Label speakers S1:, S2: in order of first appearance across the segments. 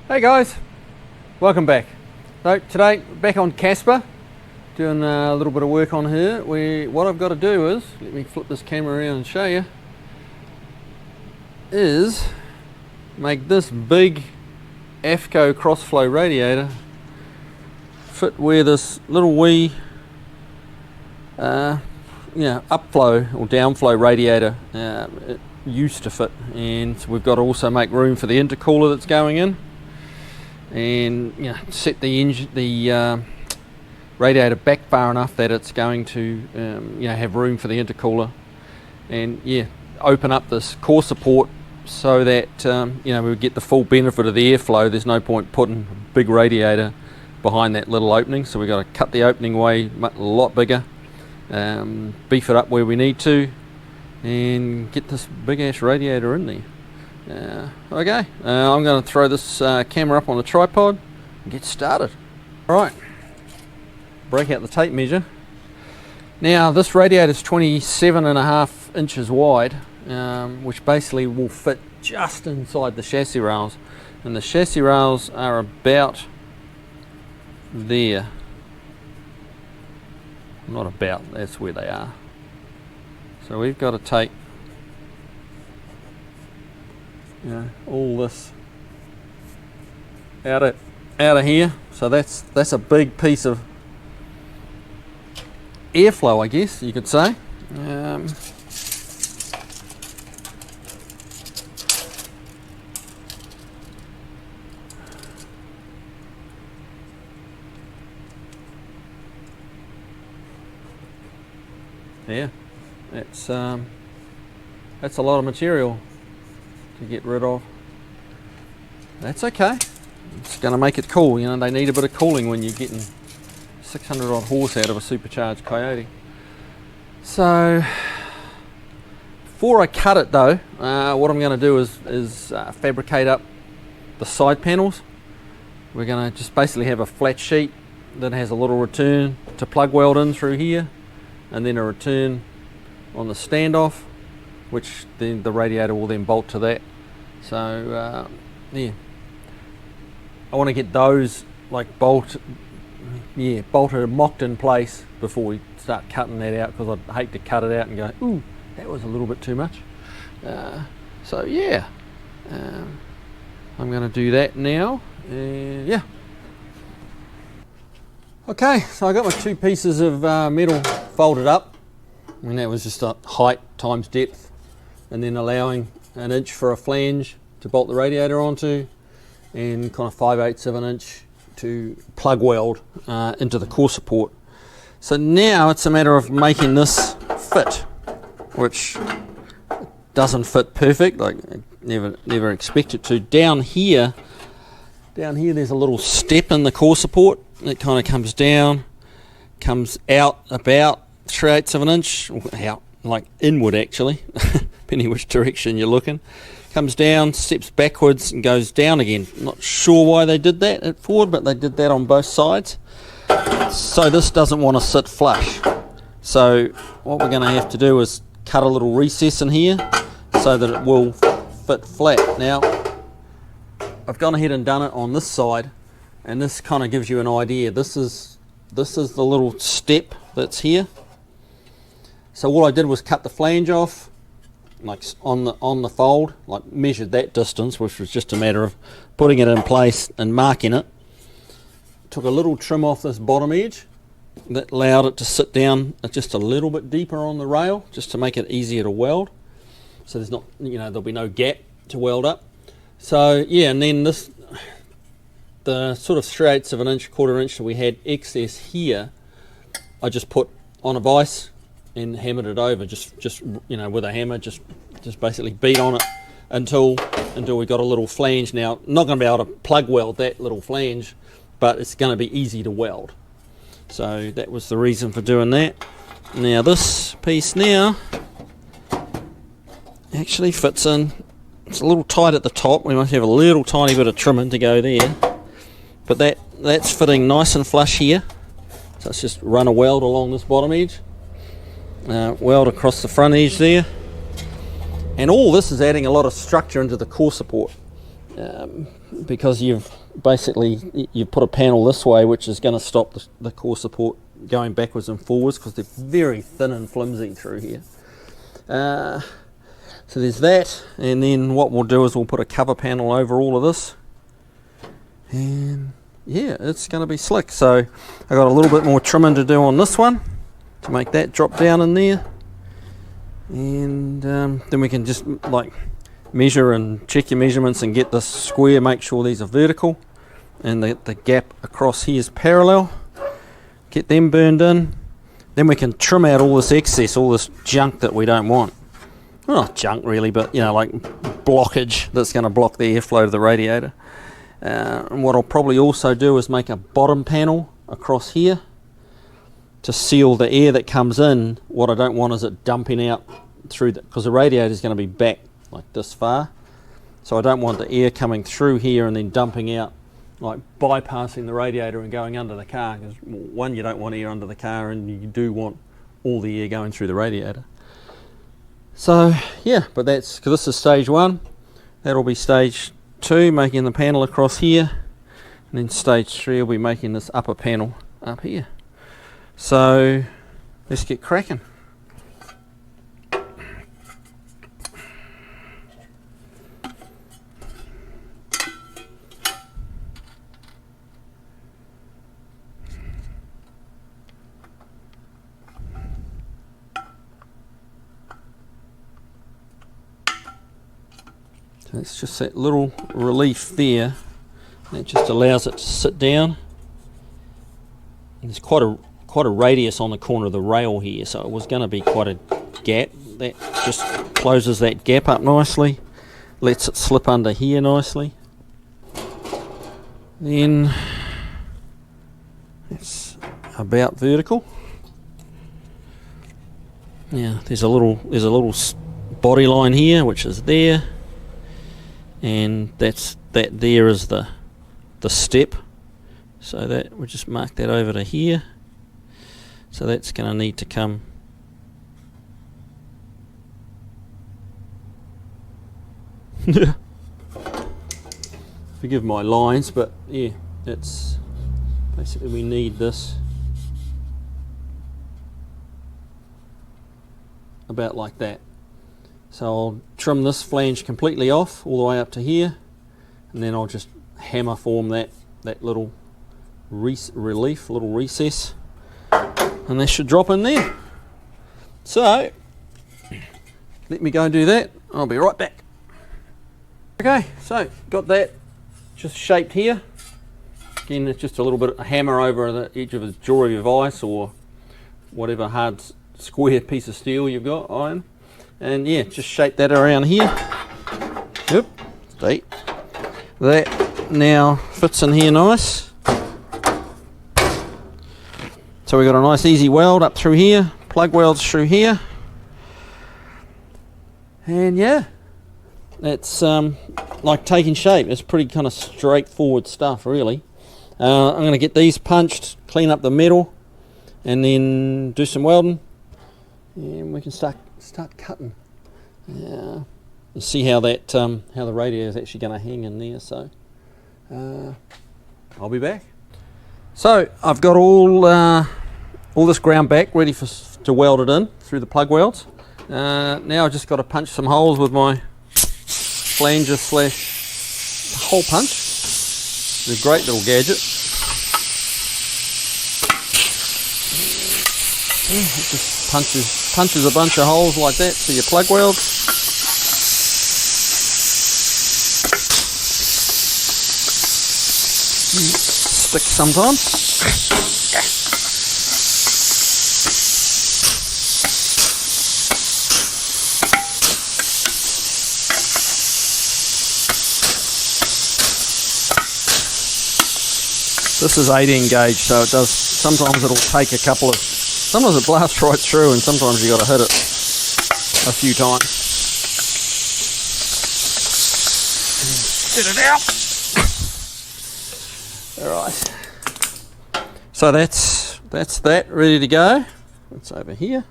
S1: Hey guys, welcome back. So today back on Caspa, doing a little bit of work on here. What I've got to do is, let me flip this camera around and show you, is make this big Affco crossflow radiator fit where this little wee upflow or downflow radiator it used to fit, and we've got to also make room for the intercooler that's going in, and set the radiator back far enough that it's going to have room for the intercooler, and open up this core support so that we get the full benefit of the airflow. There's no point putting a big radiator behind that little opening, so we've got to cut the opening way a lot bigger, beef it up where we need to, and get this big ass radiator in there. Okay, I'm going to throw this camera up on the tripod and get started. Alright, break out the tape measure. Now this radiator is 27.5 inches wide, which basically will fit just inside the chassis rails, and the chassis rails are about there. Not about, that's where they are. So we've got to take all this out of here. So that's a big piece of airflow, I guess you could say. Yeah, that's a lot of material to get rid of. That's okay. It's going to make it cool. They need a bit of cooling when you're getting 600 odd horse out of a supercharged Coyote. So before I cut it though, what I'm going to do is fabricate up the side panels. We're going to just basically have a flat sheet that has a little return to plug weld in through here, and then a return on the standoff, which then the radiator will then bolt to that. So I want to get those like bolted and mocked in place before we start cutting that out, because I'd hate to cut it out and go, ooh, that was a little bit too much. I'm going to do that now. Okay, so I got my two pieces of metal folded up, and that was just a height times depth, and then allowing an inch for a flange to bolt the radiator onto, and kind of 5/8 of an inch to plug weld into the core support. So now it's a matter of making this fit, which doesn't fit perfect. Like never expect it to. Down here there's a little step in the core support. It kind of comes down, comes out about 3/8 of an inch, out like inward actually, depending which direction you're looking. Comes down, steps backwards and goes down again. Not sure why they did that at forward, but they did that on both sides. So this doesn't want to sit flush. So what we're going to have to do is cut a little recess in here so that it will fit flat. Now I've gone ahead and done it on this side, and this kind of gives you an idea. This is the little step that's here. So all I did was cut the flange off, like on the fold, like measured that distance, which was just a matter of putting it in place and marking it. Took a little trim off this bottom edge that allowed it to sit down just a little bit deeper on the rail, just to make it easier to weld. So there's not, there'll be no gap to weld up. So and then the sort of 3/8 of an inch, 1/4 inch that we had excess here, I just put on a vise and hammered it over, just with a hammer, just basically beat on it until we got a little flange. Now, I'm not going to be able to plug weld that little flange, but it's going to be easy to weld. So that was the reason for doing that. Now this piece now actually fits in. It's a little tight at the top. We must have a little tiny bit of trimming to go there, but that's fitting nice and flush here. So let's just run a weld along this bottom edge, weld across the front edge there, and all this is adding a lot of structure into the core support, because you've basically you put a panel this way, which is going to stop the core support going backwards and forwards because they're very thin and flimsy through here. So there's that, and then what we'll do is we'll put a cover panel over all of this, and yeah, it's going to be slick. So I got a little bit more trimming to do on this one to make that drop down in there, and then we can just like measure and check your measurements and get this square, make sure these are vertical and the gap across here is parallel, get them burned in. Then we can trim out all this excess, all this junk that we don't want. Well, not junk really, but you know, like blockage that's going to block the airflow to the radiator. And what I'll probably also do is make a bottom panel across here to seal the air that comes in. What I don't want is it dumping out through because the radiator is going to be back like this far, so I don't want the air coming through here and then dumping out, like bypassing the radiator and going under the car, because one, you don't want air under the car, and you do want all the air going through the radiator. So yeah, but that's, because this is stage 1, that'll be stage 2, making the panel across here, and then stage 3 will be making this upper panel up here. So let's get cracking. So it's just that little relief there, that just allows it to sit down. And there's quite a radius on the corner of the rail here, so it was going to be quite a gap. That just closes that gap up nicely, lets it slip under here nicely. Then it's about vertical. Now there's a little body line here, which is there. And that there is the step, so that we'll just mark that over to here. So that's going to need to come forgive my lines, but yeah, it's basically, we need this about like that. So I'll trim this flange completely off all the way up to here, and then I'll just hammer form that little relief, little recess, and that should drop in there. So let me go and do that. I'll be right back. Okay, so got that just shaped here. Again, it's just a little bit of a hammer over the edge of a jaw of your vise or whatever hard square piece of steel you've got, iron. And yeah, just shape that around here. Yep, stay. That now fits in here nice. So we've got a nice easy weld up through here, plug welds through here. And yeah, it's like taking shape. It's pretty kind of straightforward stuff really. I'm going to get these punched, clean up the metal, and then do some welding, and we can start cutting. Yeah, you see how that how the radiator is actually going to hang in there. So I'll be back. So I've got all this ground back ready to weld it in through the plug welds. Now I've just got to punch some holes with my flanger / hole punch. It's a great little gadget. It just punches a bunch of holes like that to your plug weld. Stick sometimes. This is 18 gauge, so it does. Sometimes it'll take a couple of. Sometimes it blasts right through, and sometimes you got to hit it a few times. Get it out. All right. So that's that ready to go. It's over here.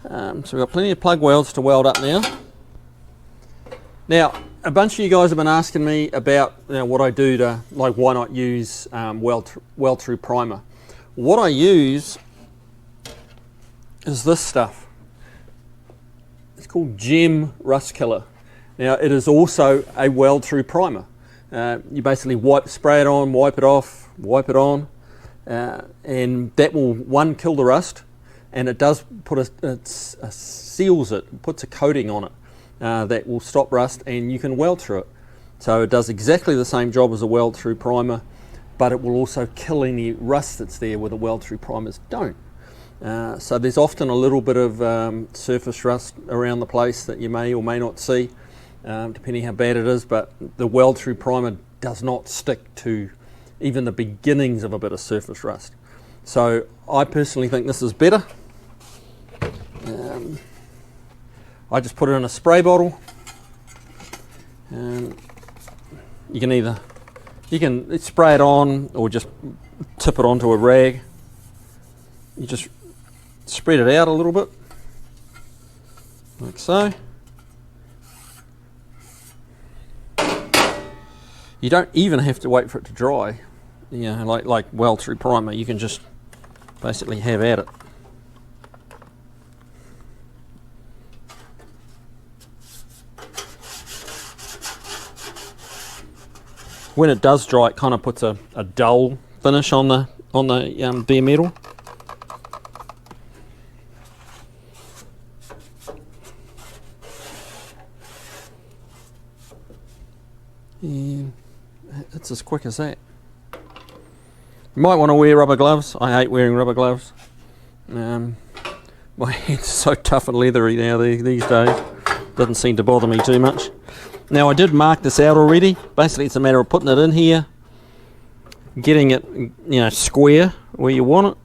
S1: So we've got plenty of plug welds to weld up now. Now a bunch of you guys have been asking me about what I do to, like, why not use weld through primer. What I use is this stuff. It's called Gem Rust Killer. Now, it is also a weld through primer. You basically spray it on, wipe it off, wipe it on, and that will, one, kill the rust, and it does put seals it, puts a coating on it that will stop rust, and you can weld through it. So it does exactly the same job as a weld through primer, but it will also kill any rust that's there where the weld through primers don't. So there's often a little bit of surface rust around the place that you may or may not see, depending how bad it is, but the weld through primer does not stick to even the beginnings of a bit of surface rust. So I personally think this is better. I just put it in a spray bottle, and you can spray it on or just tip it onto a rag. You just spread it out a little bit, like so. You don't even have to wait for it to dry, like weld through primer. You can just basically have at it. When it does dry, it kind of puts a dull finish on the bare metal. And it's as quick as that. You might want to wear rubber gloves. I hate wearing rubber gloves. My hands are so tough and leathery now these days. Doesn't seem to bother me too much. Now, I did mark this out already. Basically, it's a matter of putting it in here, getting it, square where you want it.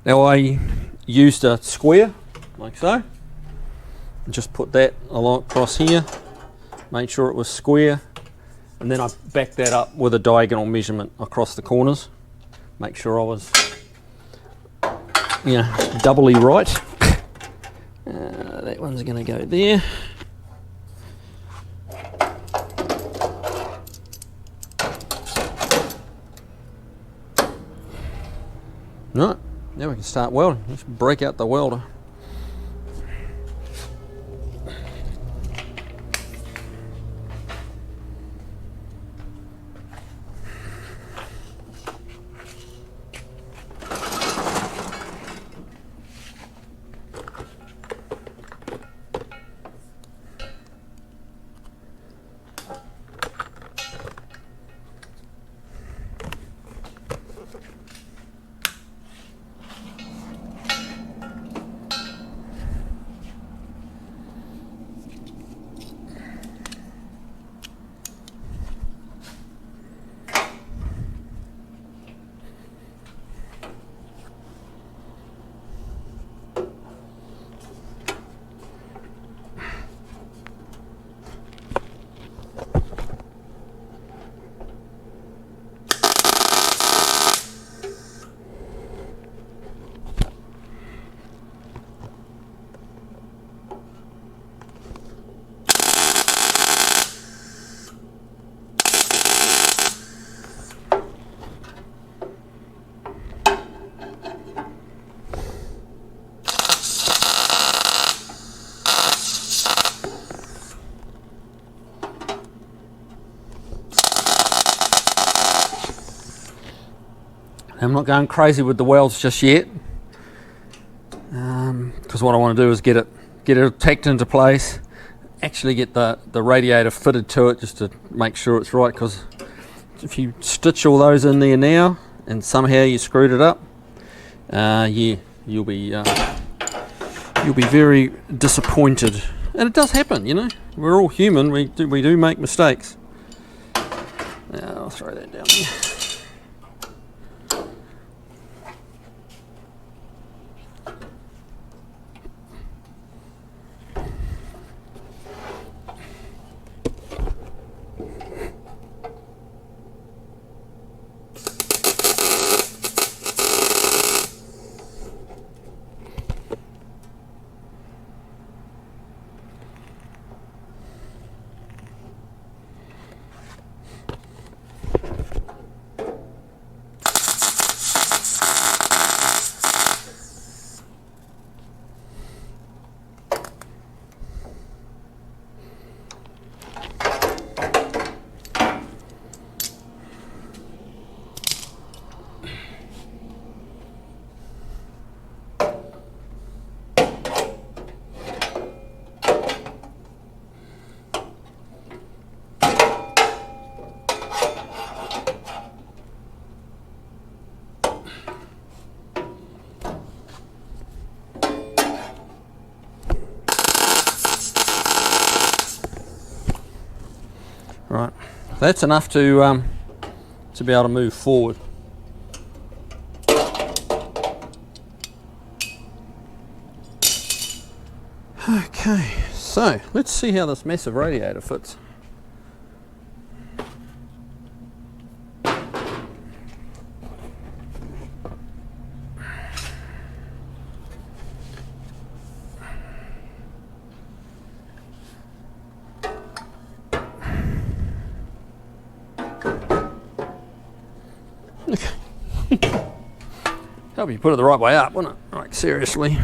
S1: Now, I used a square, like so. Just put that along across here, made sure it was square. And then I backed that up with a diagonal measurement across the corners. Make sure I was, doubly right. That one's going to go there. Right, now we can start welding. Let's break out the welder. I'm not going crazy with the welds just yet, because what I want to do is get it tacked into place, actually get the radiator fitted to it just to make sure it's right, because if you stitch all those in there now and somehow you screwed it up, you'll be very disappointed. And it does happen, we're all human, we do make mistakes. I'll throw that down there. Right, that's enough to be able to move forward. Okay, so let's see how this massive radiator fits. Hope you put it the right way up, wouldn't it? Like, seriously.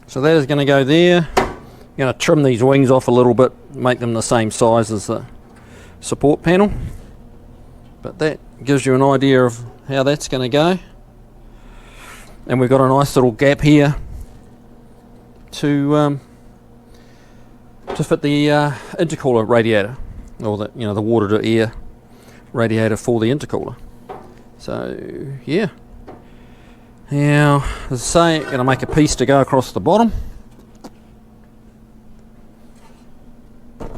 S1: So that is going to go there. I'm going to trim these wings off a little bit, make them the same size as the support panel. But that gives you an idea of how that's going to go. And we've got a nice little gap here to fit the intercooler radiator, or the the water to air radiator for the intercooler. So yeah. Now, as I say, I'm going to make a piece to go across the bottom. Get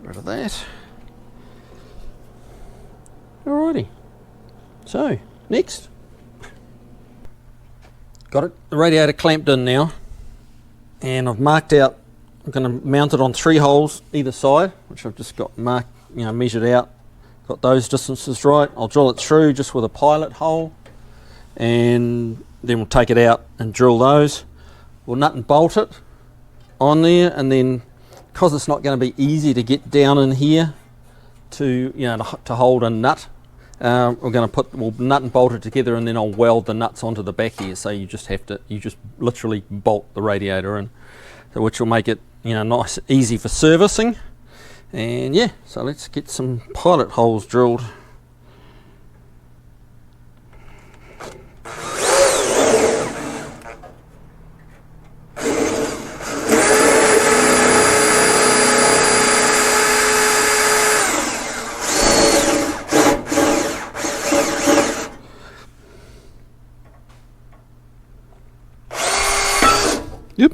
S1: rid of that. Alrighty. So, next. Got it, the radiator clamped in now. And I've marked out, I'm going to mount it on 3 holes either side, which I've just got marked, measured out. Got those distances right. I'll drill it through just with a pilot hole. And then we'll take it out and drill those. We'll nut and bolt it on there, and then because it's not going to be easy to get down in here to to hold a nut, we'll nut and bolt it together, and then I'll weld the nuts onto the back here. So you just literally bolt the radiator in, so which will make it nice, easy for servicing. And yeah, so let's get some pilot holes drilled. Yep.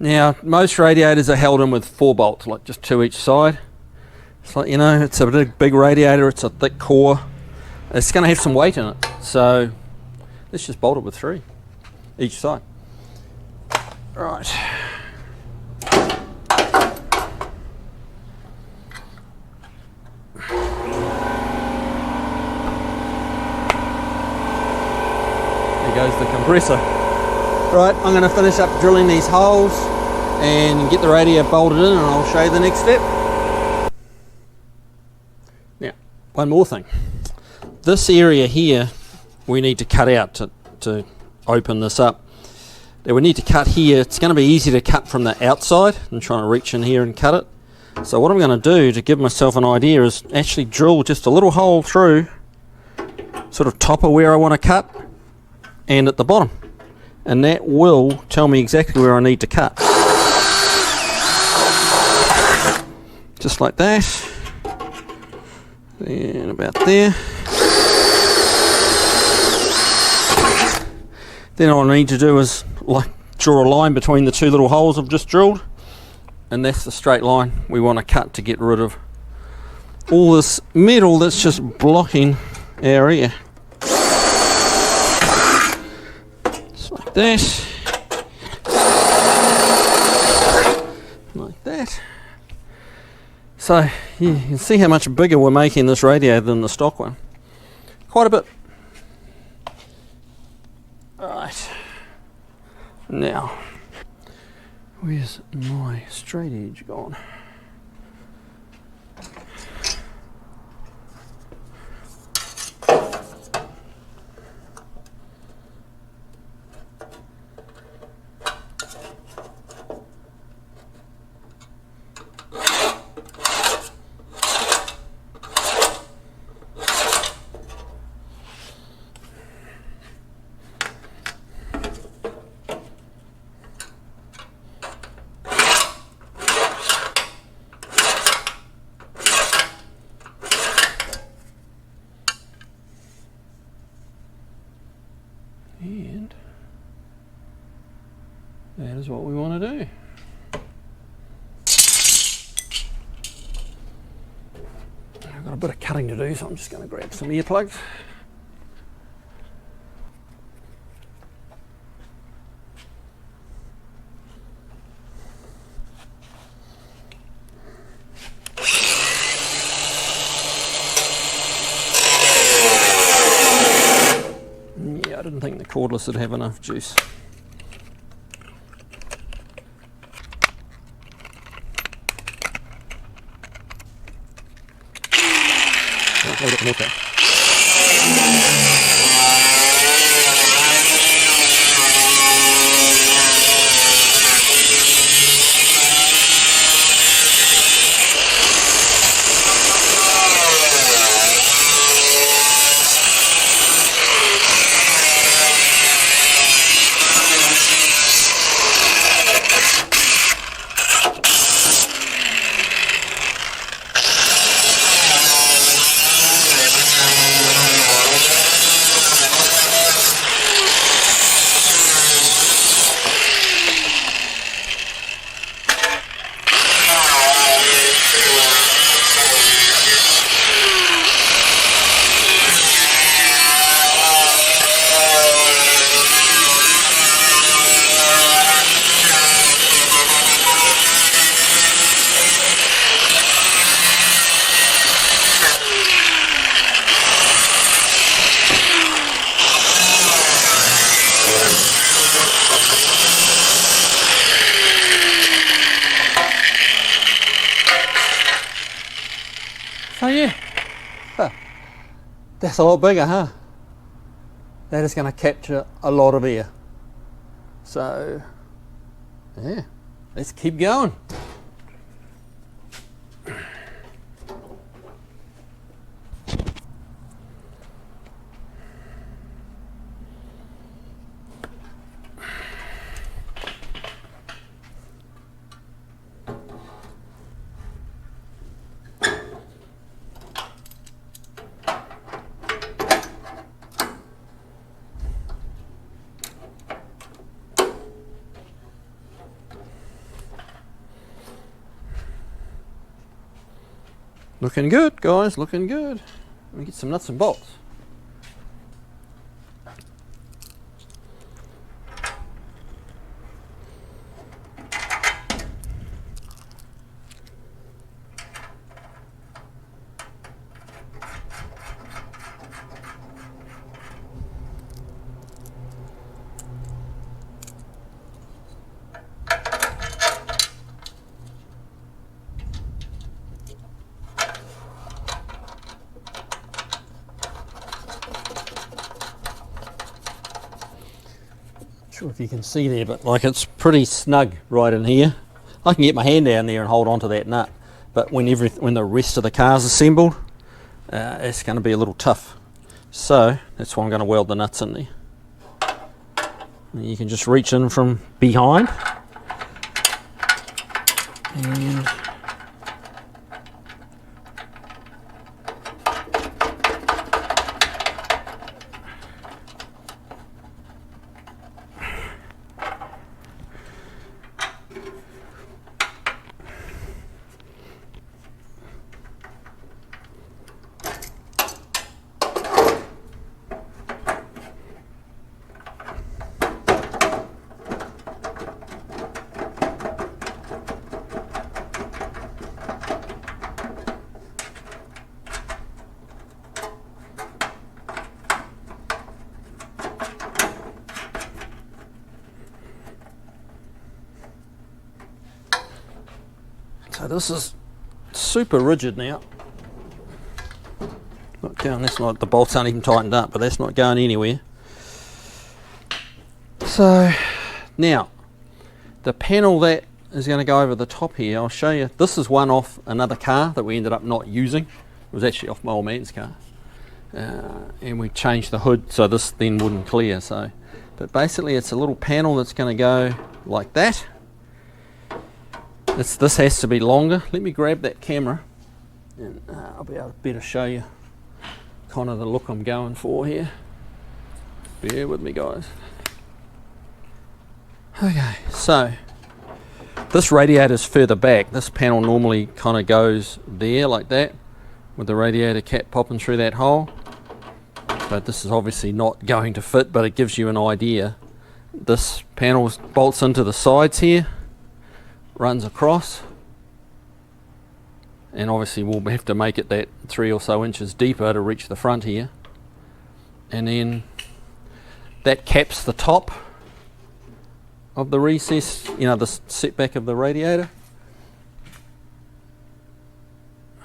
S1: Now, most radiators are held in with 4 bolts, like just 2 each side. It's like, it's a big radiator, it's a thick core. It's going to have some weight in it, so let's just bolt it with 3 each side. Right. There goes the compressor. Right, I'm going to finish up drilling these holes and get the radiator bolted in, and I'll show you the next step. Now, one more thing. This area here we need to cut out to open this up. Now we need to cut here. It's going to be easy to cut from the outside and trying to reach in here and cut it. So what I'm going to do to give myself an idea is actually drill just a little hole through, sort of top of where I want to cut and at the bottom. And that will tell me exactly where I need to cut. Just like that. And about there. Then all I need to do is draw a line between the 2 little holes I've just drilled. And that's the straight line we want to cut to get rid of all this metal that's just blocking our air. Just like that. Like that. So you can see how much bigger we're making this radiator than the stock one. Quite a bit. Right. Now, where's my straight edge gone? And that is what we want to do. I've got a bit of cutting to do, so I'm just going to grab some earplugs. I didn't think the cordless would have enough juice. Load up the motor. So yeah, that's a lot bigger, huh? That is going to capture a lot of air. So yeah, let's keep going. Looking good, guys, looking good. Let me get some nuts and bolts. Sure if you can see there, but like it's pretty snug right in here. I can get my hand down there and hold on to that nut, but when the rest of the car's assembled, it's going to be a little tough. So that's why I'm going to weld the nuts in there. And you can just reach in from behind and this is super rigid now. Not going, that's not, the bolts aren't even tightened up, but that's not going anywhere. So now the panel that is going to go over the top here, I'll show you. This is one off another car that we ended up not using. It was actually off my old man's car, and we changed the hood so this then wouldn't clear. So, but basically it's a little panel that's going to go like that. This has to be longer. Let me grab that camera and I'll be able to better show you kind of the look I'm going for here. Bear with me, guys. Okay, so this radiator's further back. This panel normally kind of goes there like that, with the radiator cap popping through that hole. But this is obviously not going to fit, but it gives you an idea. This panel bolts into the sides here, runs across, and obviously we'll have to make it that 3 or so inches deeper to reach the front here. And then that caps the top of the recess, you know, the setback of the radiator.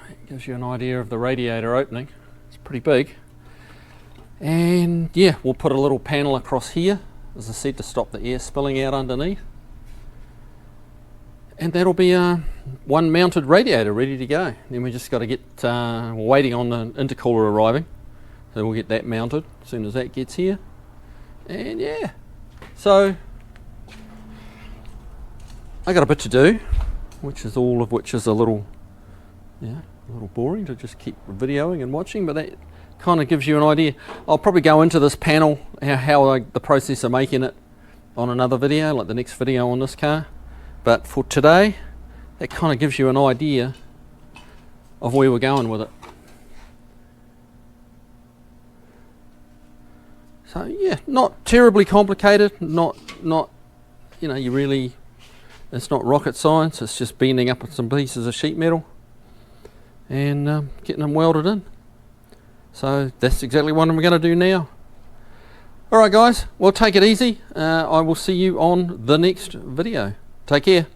S1: It gives you an idea of the radiator opening. It's pretty big. And yeah, we'll put a little panel across here, as I said, to stop the air spilling out underneath. And that'll be one mounted radiator ready to go. Then we just got to get, we're waiting on the intercooler arriving. So we'll get that mounted as soon as that gets here. And yeah, so I got a bit to do, which is all of which is a little boring to just keep videoing and watching, but that kind of gives you an idea. I'll probably go into this panel, how the process of making it on another video, like the next video on this car. But for today, that kind of gives you an idea of where we're going with it. So yeah, not terribly complicated, not you know, you really, it's not rocket science. It's just bending up some pieces of sheet metal and getting them welded in. So that's exactly what I'm going to do now. Alright guys, well, take it easy. I will see you on the next video. Take care.